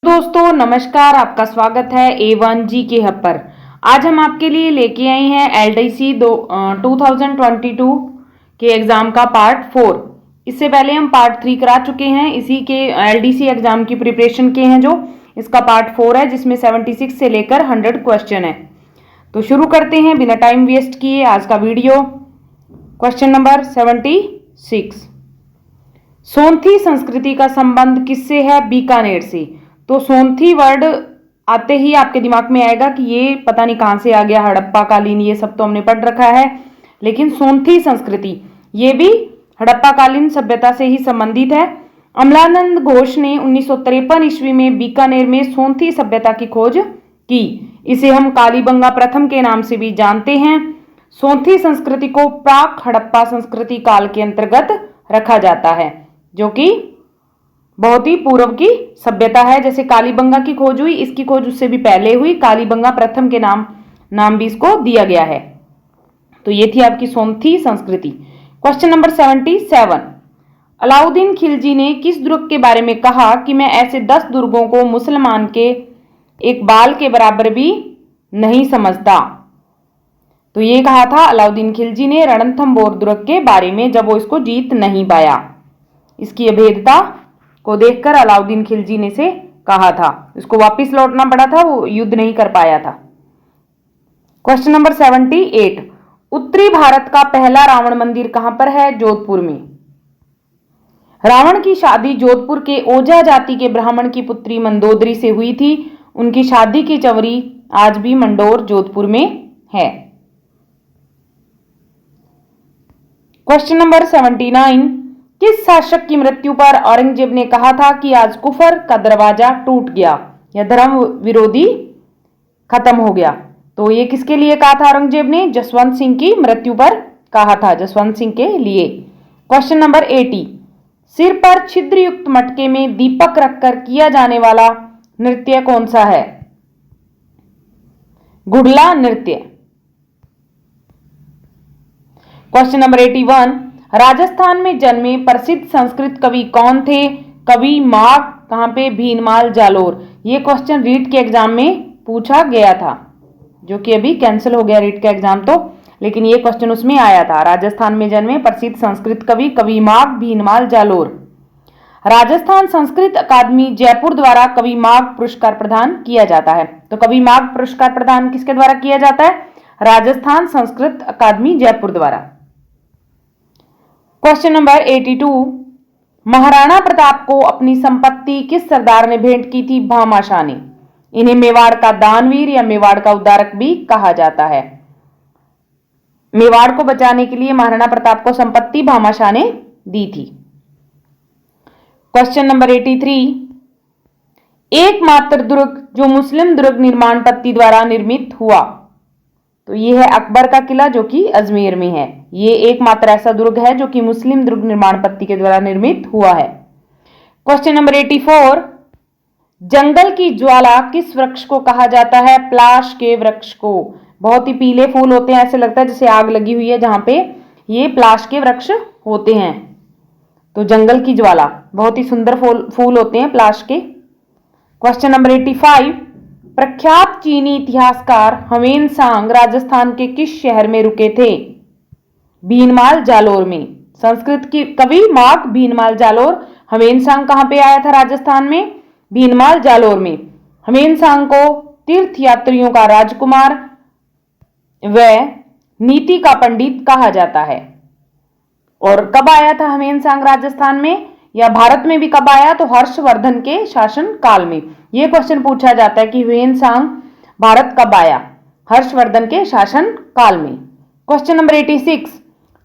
दोस्तों नमस्कार, आपका स्वागत है A1 जी के हब पर। आज हम आपके लिए लेके आए हैं LDC 2022 के एग्जाम का पार्ट 4। इससे पहले हम पार्ट 3 करा चुके हैं। इसी के LDC एग्जाम की प्रिपरेशन के हैं जो इसका पार्ट 4 है, जिसमें 76 से लेकर 100 क्वेश्चन है। तो शुरू करते हैं बिना टाइम वेस्ट किए आज का वीडियो। क्वेश्चन नंबर 76, सोंथी संस्कृति का संबंध किससे है? बीकानेर से। तो सोंथी वर्ड आते ही आपके दिमाग में आएगा कि ये पता नहीं कहां से आ गया, हड़प्पा कालीन, ये सब तो हमने पढ़ रखा है। लेकिन सोंथी संस्कृति ये भी हड़प्पा कालीन सभ्यता से ही संबंधित है। अमलानंद घोष ने 1953 ईस्वी में बीकानेर में सोंथी सभ्यता की खोज की। इसे हम कालीबंगा प्रथम के नाम से भी जानते हैं। सोंथी संस्कृति को प्राक हड़प्पा संस्कृति काल के अंतर्गत रखा जाता है, जो कि बहुत ही पूर्व की सभ्यता है। जैसे कालीबंगा की खोज हुई, इसकी खोज उससे भी पहले हुई। कालीबंगा प्रथम के नाम भी इसको दिया गया है। तो ये थी आपकी सोंथी संस्कृति। क्वेश्चन नंबर 77, अलाउद्दीन खिलजी ने किस दुर्ग के बारे में कहा कि मैं ऐसे 10 दुर्गों को मुसलमान के एक बाल के बराबर भी नहीं समझता? तो ये कहा था अलाउद्दीन खिलजी ने रणथंभौर दुर्ग के बारे में, जब वो इसको जीत नहीं पाया। इसकी अभेद्यता को देखकर अलाउद्दीन खिलजी ने से कहा था, इसको वापस लौटना पड़ा था, वो युद्ध नहीं कर पाया था। क्वेश्चन नंबर 78, उत्तरी भारत का पहला रावण मंदिर कहां पर है? जोधपुर में। रावण की शादी जोधपुर के ओझा जाति के ब्राह्मण की पुत्री मंदोदरी से हुई थी। उनकी शादी की चवरी आज भी मंडोर जोधपुर में है। क्वेश्चन नंबर 79, किस शासक की मृत्यु पर औरंगजेब ने कहा था कि आज कुफर का दरवाजा टूट गया या धर्म विरोधी खत्म हो गया? तो ये किसके लिए कहा था औरंगजेब ने? जसवंत सिंह की मृत्यु पर कहा था, जसवंत सिंह के लिए। क्वेश्चन नंबर 80, सिर पर छिद्र युक्त मटके में दीपक रखकर किया जाने वाला नृत्य कौन सा है? गुड़ला नृत्य। क्वेश्चन नंबर 81, राजस्थान में जन्मे प्रसिद्ध संस्कृत कवि कौन थे? कवि माघ, कहां पे? भीनमाल जालोर। ये क्वेश्चन रीट के एग्जाम में पूछा गया था, जो कि अभी कैंसिल हो गया रीट का एग्जाम तो, लेकिन ये क्वेश्चन उसमें आया था। राजस्थान में जन्मे प्रसिद्ध संस्कृत कवि कवि माघ भीनमाल जालोर। राजस्थान संस्कृत अकादमी जयपुर द्वारा कवि माघ पुरस्कार प्रदान किया जाता है। तो कवि माघ पुरस्कार प्रदान किसके द्वारा किया जाता है? राजस्थान संस्कृत अकादमी जयपुर द्वारा। क्वेश्चन नंबर 82, महाराणा प्रताप को अपनी संपत्ति किस सरदार ने भेंट की थी? भामाशाह ने। इन्हें मेवाड़ का दानवीर या मेवाड़ का उद्धारक भी कहा जाता है। मेवाड़ को बचाने के लिए महाराणा प्रताप को संपत्ति भामाशाह ने दी थी। क्वेश्चन नंबर 83, एकमात्र दुर्ग जो मुस्लिम दुर्ग निर्माण पत्ती द्वारा निर्मित हुआ? तो ये है अकबर का किला, जो कि अजमेर में है। ये एकमात्र ऐसा दुर्ग है जो कि मुस्लिम दुर्ग निर्माण पत्ती के द्वारा निर्मित हुआ है। क्वेश्चन नंबर 84, जंगल की ज्वाला किस वृक्ष को कहा जाता है? प्लाश के वृक्ष को। बहुत ही पीले फूल होते हैं, ऐसे लगता है जैसे आग लगी हुई है जहां पे, ये प्लाश के वृक्ष होते हैं। तो जंगल की ज्वाला, बहुत ही सुंदर फूल होते हैं प्लाश के। क्वेश्चन नंबर 85, प्रख्यात चीनी इतिहासकार ह्वेनसांग राजस्थान के किस शहर में रुके थे? भीनमाल जालोर में। संस्कृत की कवि माघ भीनमाल जालोर। ह्वेनसांग कहां पे आया था? राजस्थान में, भीनमाल जालोर में। ह्वेनसांग को तीर्थ यात्रियों का राजकुमार व नीति का पंडित कहा जाता है। और कब आया था ह्वेनसांग राजस्थान में या भारत में भी कब आया? तो हर्षवर्धन के शासन काल में। यह क्वेश्चन पूछा जाता है कि ह्वेनसांग भारत कब आया? हर्षवर्धन के शासन काल में। क्वेश्चन नंबर 86,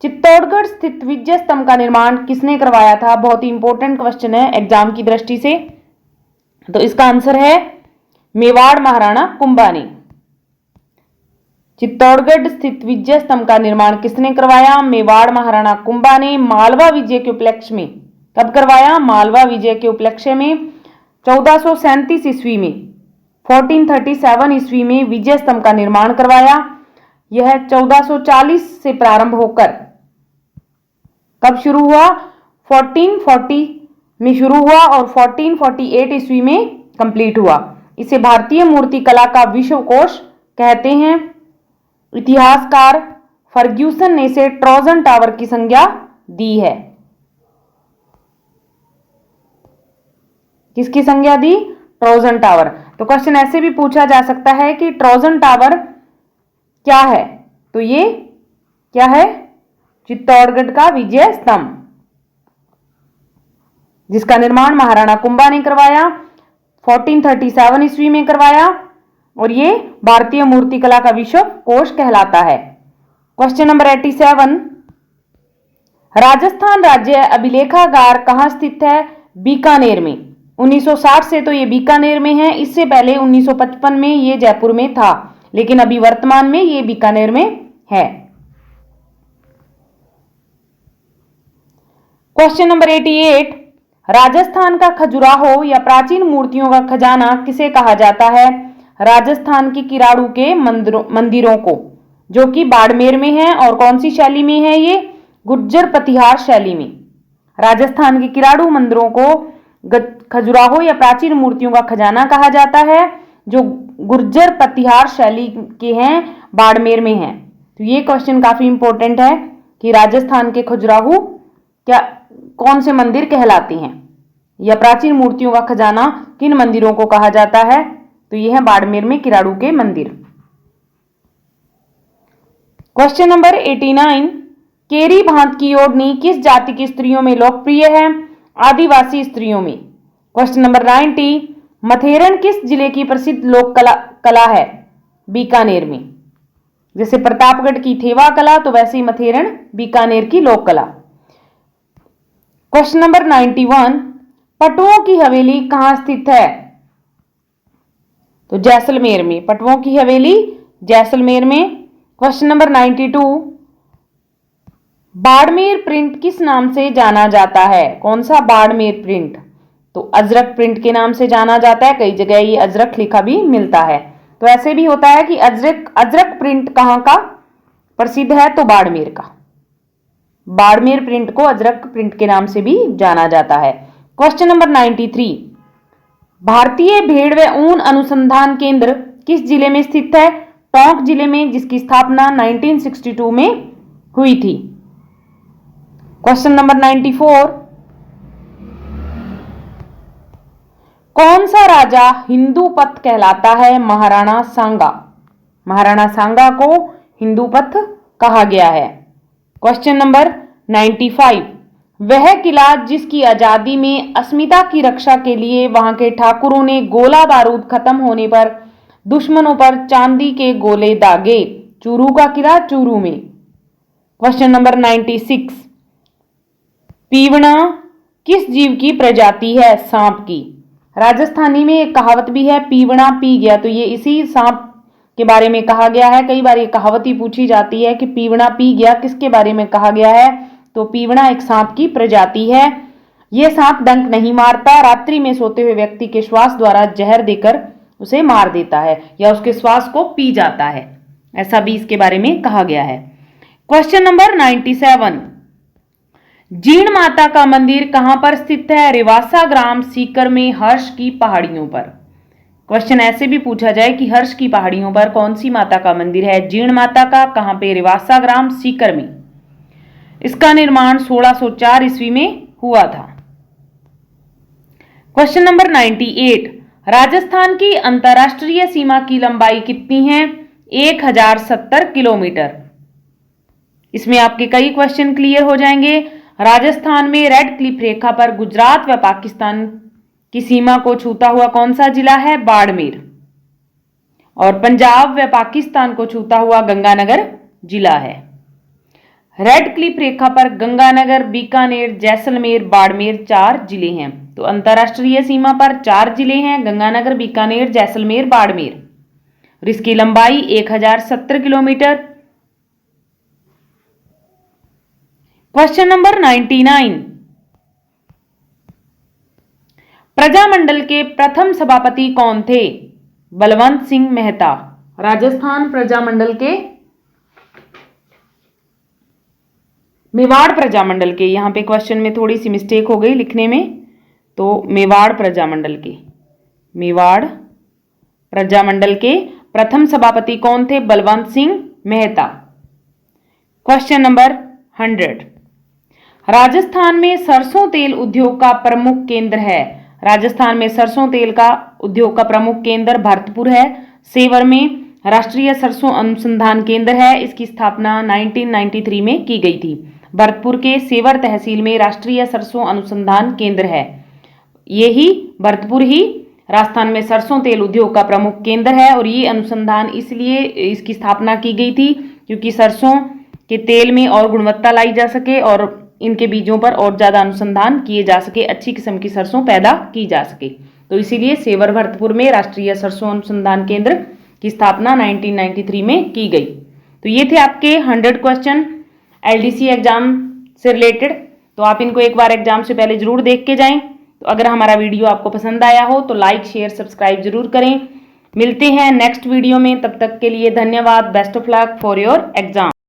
चित्तौड़गढ़ स्थित विजय स्तंभ का निर्माण किसने करवाया था? बहुत ही इंपॉर्टेंट क्वेश्चन है एग्जाम की दृष्टि से। तो इसका आंसर है मेवाड़ महाराणा कुंभा ने। चित्तौड़गढ़ स्थित विजय स्तंभ का निर्माण किसने करवाया? मेवाड़ महाराणा कुंभा ने। मालवा विजय के उपलक्ष्य में कब करवाया? मालवा विजय के उपलक्ष्य में 1437 ईस्वी में, 1437 ईस्वी में विजय स्तंभ का निर्माण करवाया। यह 1440 से प्रारंभ होकर कब शुरू हुआ? 1440 में शुरू हुआ और 1448 ईस्वी में कंप्लीट हुआ। इसे भारतीय मूर्तिकला का विश्वकोश कहते हैं। इतिहासकार फर्ग्यूसन ने इसे ट्रोजन टावर की संज्ञा दी है। किसकी संज्ञा दी? Trojan tower. तो क्वेश्चन ऐसे भी पूछा जा सकता है कि ट्रोजन टावर क्या है? तो ये क्या है? चित्तौड़गढ़ का विजय स्तंभ, जिसका निर्माण महाराणा कुंभा ने करवाया, 1437 ईस्वी में करवाया, और ये भारतीय मूर्तिकला का विश्वकोश कहलाता है। क्वेश्चन नंबर 87, राजस्थान राज्य अभिलेखागार कहां स्थित है? बीकानेर में। 1960 से तो ये बीकानेर में है, इससे पहले 1955 में ये जयपुर में था, लेकिन अभी वर्तमान में ये बीकानेर में है। क्वेश्चन नंबर 88, राजस्थान का खजुराहो या प्राचीन मूर्तियों का खजाना किसे कहा जाता है? राजस्थान की किराड़ू के मंदिरों को, जो कि बाड़मेर में है। और कौन सी शैली में है ये? गुर्जर प्रतिहार शैली में। राजस्थान के किराड़ू मंदिरों को खजुराहो या प्राचीन मूर्तियों का खजाना कहा जाता है, जो गुर्जर प्रतिहार शैली के हैं, बाड़मेर में हैं। तो ये क्वेश्चन काफी इंपॉर्टेंट है कि राजस्थान के खजुराहो क्या कौन से मंदिर कहलाते हैं, या प्राचीन मूर्तियों का खजाना किन मंदिरों को कहा जाता है? तो यह है बाड़मेर में किराड़ू के मंदिर। क्वेश्चन नंबर 89, केरी भांत की ओढ़नी किस जाति की स्त्रियों में लोकप्रिय है? आदिवासी स्त्रियों में। क्वेश्चन नंबर 90, मथेरन किस जिले की प्रसिद्ध लोक कला है? बीकानेर में। जैसे प्रतापगढ़ की थेवा कला, तो वैसे ही मथेरन बीकानेर की लोक कला। क्वेश्चन नंबर 91, पटुओं की हवेली कहां स्थित है? तो जैसलमेर में। पटुओं की हवेली जैसलमेर में। क्वेश्चन नंबर 92, बाड़मेर प्रिंट किस नाम से जाना जाता है? कौन सा बाड़मेर प्रिंट? तो अजरक प्रिंट के नाम से जाना जाता है। कई जगह ये अजरक लिखा भी मिलता है। तो ऐसे भी होता है कि अजरक प्रिंट कहां का प्रसिद्ध है? तो बाड़मेर का। बाड़मेर प्रिंट को अजरक प्रिंट के नाम से भी जाना जाता है। क्वेश्चन नंबर 93, भारतीय भेड़ व ऊन अनुसंधान केंद्र किस जिले में स्थित है? टोंक जिले में, जिसकी स्थापना 1962 में हुई थी। क्वेश्चन नंबर 94, कौन सा राजा हिंदूपथ कहलाता है? महाराणा सांगा। महाराणा सांगा को हिंदूपथ कहा गया है। क्वेश्चन नंबर 95, वह किला जिसकी आजादी में अस्मिता की रक्षा के लिए वहां के ठाकुरों ने गोला बारूद खत्म होने पर दुश्मनों पर चांदी के गोले दागे। चूरू का किला, चूरू में। क्वेश्चन नंबर 96, पीवना किस जीव की प्रजाति है? सांप की। राजस्थानी में एक कहावत भी है, पीवना पी गया, तो ये इसी सांप के बारे में कहा गया है। कई बार ये कहावत ही पूछी जाती है कि पीवना पी गया किसके बारे में कहा गया है? तो पीवना एक सांप की प्रजाति है। यह सांप डंक नहीं मारता, रात्रि में सोते हुए व्यक्ति के श्वास द्वारा जहर देकर उसे मार देता है, या उसके श्वास को पी जाता है, ऐसा भी इसके बारे में कहा गया है। क्वेश्चन नंबर 97, जीण माता का मंदिर कहां पर स्थित है? रिवासा ग्राम सीकर में, हर्ष की पहाड़ियों पर। क्वेश्चन ऐसे भी पूछा जाए कि हर्ष की पहाड़ियों पर कौन सी माता का मंदिर है? जीण माता का। कहां पे? रिवासा ग्राम सीकर में। इसका निर्माण 1604 ईस्वी में हुआ था। क्वेश्चन नंबर 98, राजस्थान की अंतरराष्ट्रीय सीमा की लंबाई कितनी है? 1070 किलोमीटर। इसमें आपके कई क्वेश्चन क्लियर हो जाएंगे। राजस्थान में रेड क्लिफ रेखा पर गुजरात व पाकिस्तान की सीमा को छूता हुआ कौन सा जिला है? बाड़मेर। और पंजाब व पाकिस्तान को छूता हुआ गंगानगर जिला है। रेड क्लिफ रेखा पर गंगानगर, बीकानेर, जैसलमेर, बाड़मेर 4 जिले हैं। तो अंतरराष्ट्रीय सीमा पर 4 जिले हैं, गंगानगर, बीकानेर, जैसलमेर, बाड़मेर, और इसकी लंबाई 1070 किलोमीटर। क्वेश्चन नंबर 99, प्रजामंडल के प्रथम सभापति कौन थे? बलवंत सिंह मेहता। राजस्थान प्रजामंडल के, मेवाड़ प्रजामंडल के, यहां पे क्वेश्चन में थोड़ी सी मिस्टेक हो गई लिखने में, तो मेवाड़ प्रजामंडल के मेवाड़ प्रजामंडल के प्रथम सभापति कौन थे? बलवंत सिंह मेहता। क्वेश्चन नंबर 100, राजस्थान में सरसों तेल उद्योग का प्रमुख केंद्र है। राजस्थान में सरसों तेल का उद्योग का प्रमुख केंद्र भरतपुर है। सेवर में राष्ट्रीय सरसों अनुसंधान केंद्र है। इसकी स्थापना 1993 में की गई थी। भरतपुर के सेवर तहसील में राष्ट्रीय सरसों अनुसंधान केंद्र है। यही भरतपुर ही राजस्थान में सरसों तेल उद्योग का प्रमुख केंद्र है और ये अनुसंधान इसलिए इसकी स्थापना की गई थी क्योंकि सरसों के तेल में और गुणवत्ता लाई जा सके और इनके बीजों पर और ज़्यादा अनुसंधान किए जा सके, अच्छी किस्म की सरसों पैदा की जा सके। तो इसीलिए सेवर भरतपुर में राष्ट्रीय सरसों अनुसंधान केंद्र की स्थापना 1993 में की गई। तो ये थे आपके 100 क्वेश्चन एलडीसी एग्जाम से रिलेटेड। तो आप इनको एक बार एग्जाम से पहले जरूर देख के जाएं। तो अगर हमारा वीडियो आपको पसंद आया हो तो लाइक शेयर सब्सक्राइब जरूर करें। मिलते हैं नेक्स्ट वीडियो में, तब तक के लिए धन्यवाद। Best of luck for your exam.